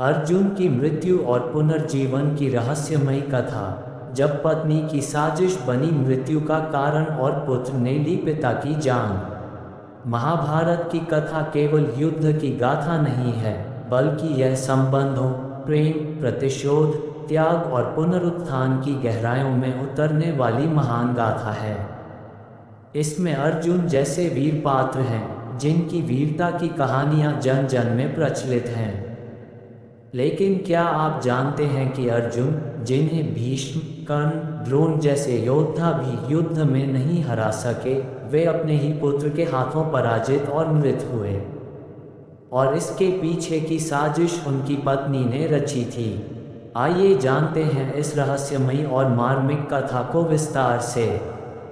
अर्जुन की मृत्यु और पुनर्जीवन की रहस्यमयी कथा। जब पत्नी की साजिश बनी मृत्यु का कारण और पुत्र ने ली पिता की जान। महाभारत की कथा केवल युद्ध की गाथा नहीं है, बल्कि यह संबंधों, प्रेम, प्रतिशोध, त्याग और पुनरुत्थान की गहराइयों में उतरने वाली महान गाथा है। इसमें अर्जुन जैसे वीर पात्र हैं, जिनकी वीरता की कहानियां जन जन में प्रचलित हैं। लेकिन क्या आप जानते हैं कि अर्जुन, जिन्हें भीष्म, कर्ण, द्रोण जैसे योद्धा भी युद्ध में नहीं हरा सके, वे अपने ही पुत्र के हाथों पराजित और मृत हुए। और इसके पीछे की साजिश उनकी पत्नी ने रची थी। आइए जानते हैं इस रहस्यमयी और मार्मिक कथा को विस्तार से।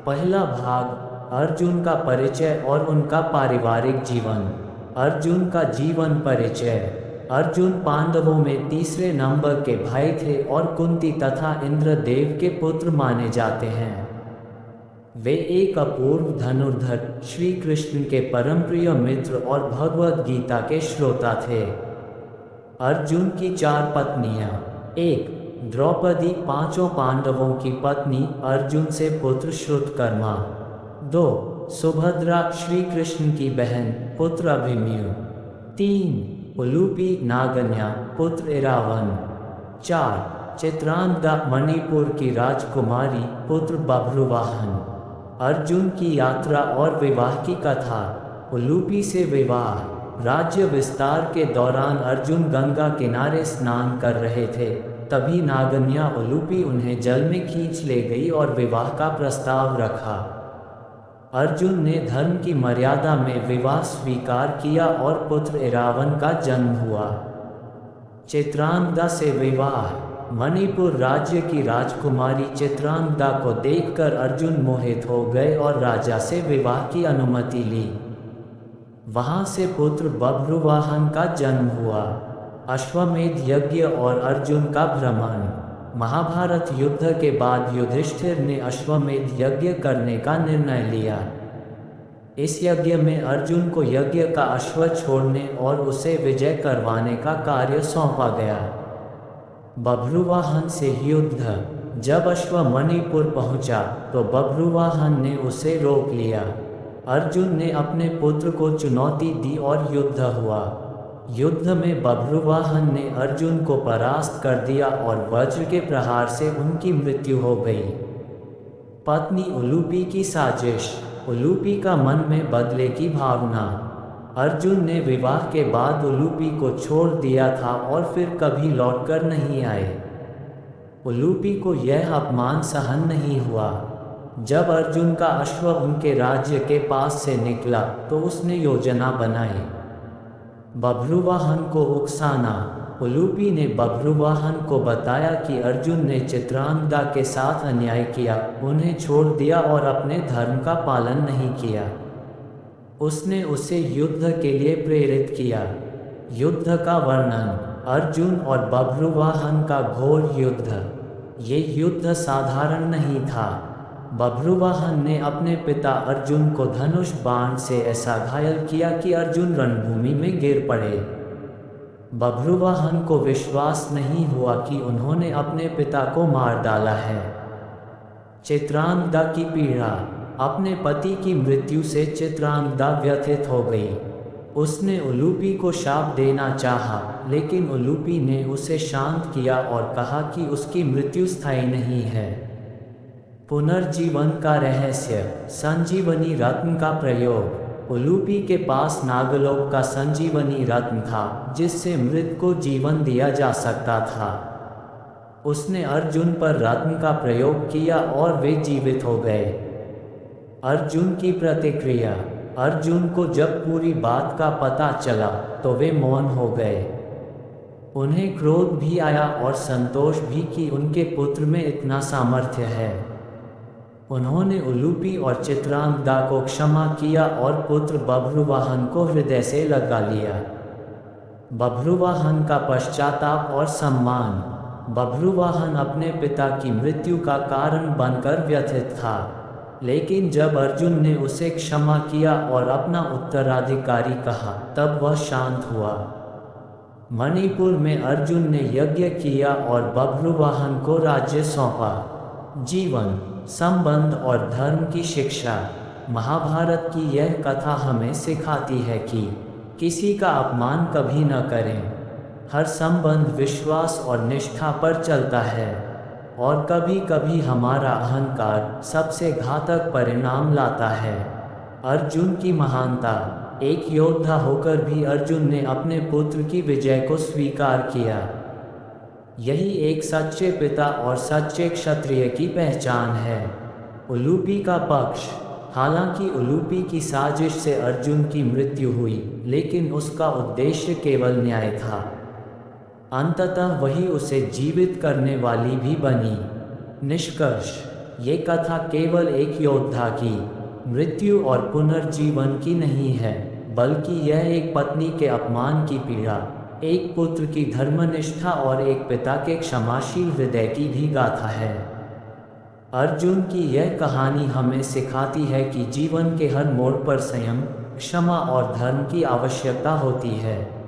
पहला भाग, अर्जुन का परिचय और उनका पारिवारिक जीवन। अर्जुन का जीवन परिचय। अर्जुन पांडवों में तीसरे नंबर के भाई थे और कुंती तथा इंद्रदेव के पुत्र माने जाते हैं। वे एक अपूर्व धनुर्धर, श्री कृष्ण के परम प्रिय मित्र और भगवद गीता के श्रोता थे। अर्जुन की 4 पत्नियां। 1. द्रौपदी, पांचों पांडवों की पत्नी, अर्जुन से पुत्र श्रुतकर्मा। 2. सुभद्रा, श्री कृष्ण की बहन, पुत्र अभिमन्यु। 3. उलूपी, नागन्या, पुत्र इरावन। 4. चित्रांगदा, मणिपुर की राजकुमारी, पुत्र बभ्रुवाहन। अर्जुन की यात्रा और विवाह की कथा। उलूपी से विवाह। राज्य विस्तार के दौरान अर्जुन गंगा किनारे स्नान कर रहे थे, तभी नागन्या उलूपी उन्हें जल में खींच ले गई और विवाह का प्रस्ताव रखा। अर्जुन ने धर्म की मर्यादा में विवाह स्वीकार किया और पुत्र इरावन का जन्म हुआ। चित्रांगदा से विवाह। मणिपुर राज्य की राजकुमारी चित्रांगदा को देखकर अर्जुन मोहित हो गए और राजा से विवाह की अनुमति ली। वहां से पुत्र बभ्रुवाहन का जन्म हुआ। अश्वमेध यज्ञ और अर्जुन का भ्रमण। महाभारत युद्ध के बाद युधिष्ठिर ने अश्वमेध यज्ञ करने का निर्णय लिया। इस यज्ञ में अर्जुन को यज्ञ का अश्व छोड़ने और उसे विजय करवाने का कार्य सौंपा गया। बभ्रुवाहन से युद्ध। जब अश्व मणिपुर पहुंचा तो बभ्रुवाहन ने उसे रोक लिया। अर्जुन ने अपने पुत्र को चुनौती दी और युद्ध हुआ। युद्ध में बभ्रुवाहन ने अर्जुन को परास्त कर दिया और वज्र के प्रहार से उनकी मृत्यु हो गई। पत्नी उलूपी की साजिश। उलूपी का मन में बदले की भावना। अर्जुन ने विवाह के बाद उलूपी को छोड़ दिया था और फिर कभी लौटकर नहीं आए। उलूपी को यह अपमान सहन नहीं हुआ। जब अर्जुन का अश्व उनके राज्य के पास से निकला तो उसने योजना बनाई बभ्रुवाहन को उकसाना। उलूपी ने बभ्रुवाहन को बताया कि अर्जुन ने चित्रांगदा के साथ अन्याय किया, उन्हें छोड़ दिया और अपने धर्म का पालन नहीं किया। उसने उसे युद्ध के लिए प्रेरित किया। युद्ध का वर्णन। अर्जुन और बभ्रुवाहन का घोर युद्ध। ये युद्ध साधारण नहीं था। बभ्रुवाहन ने अपने पिता अर्जुन को धनुष बाण से ऐसा घायल किया कि अर्जुन रणभूमि में गिर पड़े। बभ्रुवाहन को विश्वास नहीं हुआ कि उन्होंने अपने पिता को मार डाला है। चित्रांगदा की पीड़ा। अपने पति की मृत्यु से चित्रांगदा व्यथित हो गई। उसने उलूपी को शाप देना चाहा, लेकिन उलूपी ने उसे शांत किया और कहा कि उसकी मृत्यु स्थायी नहीं है। पुनर्जीवन का रहस्य। संजीवनी रत्न का प्रयोग। उलूपी के पास नागलोक का संजीवनी रत्न था, जिससे मृत को जीवन दिया जा सकता था। उसने अर्जुन पर रत्न का प्रयोग किया और वे जीवित हो गए। अर्जुन की प्रतिक्रिया। अर्जुन को जब पूरी बात का पता चला तो वे मौन हो गए। उन्हें क्रोध भी आया और संतोष भी कि उनके पुत्र में इतना सामर्थ्य है। उन्होंने उलूपी और चित्रांगदा को क्षमा किया और पुत्र बभ्रुवाहन को हृदय से लगा लिया। बभ्रुवाहन का पश्चाताप और सम्मान। बभ्रुवाहन अपने पिता की मृत्यु का कारण बनकर व्यथित था, लेकिन जब अर्जुन ने उसे क्षमा किया और अपना उत्तराधिकारी कहा, तब वह शांत हुआ। मणिपुर में अर्जुन ने यज्ञ किया और बभ्रुवाहन को राज्य सौंपा। जीवन, संबंध और धर्म की शिक्षा। महाभारत की यह कथा हमें सिखाती है कि किसी का अपमान कभी न करें। हर संबंध विश्वास और निष्ठा पर चलता है, और कभी कभी हमारा अहंकार सबसे घातक परिणाम लाता है। अर्जुन की महानता। एक योद्धा होकर भी अर्जुन ने अपने पुत्र की विजय को स्वीकार किया। यही एक सच्चे पिता और सच्चे क्षत्रिय की पहचान है। उलूपी का पक्ष। हालांकि उलूपी की साजिश से अर्जुन की मृत्यु हुई, लेकिन उसका उद्देश्य केवल न्याय था। अंततः वही उसे जीवित करने वाली भी बनी। निष्कर्ष, ये कथा केवल एक योद्धा की मृत्यु और पुनर्जीवन की नहीं है, बल्कि यह एक पत्नी के अपमान की पीड़ा, एक पुत्र की धर्मनिष्ठा और एक पिता के क्षमाशील हृदय की भी गाथा है। अर्जुन की यह कहानी हमें सिखाती है कि जीवन के हर मोड़ पर संयम, क्षमा और धर्म की आवश्यकता होती है।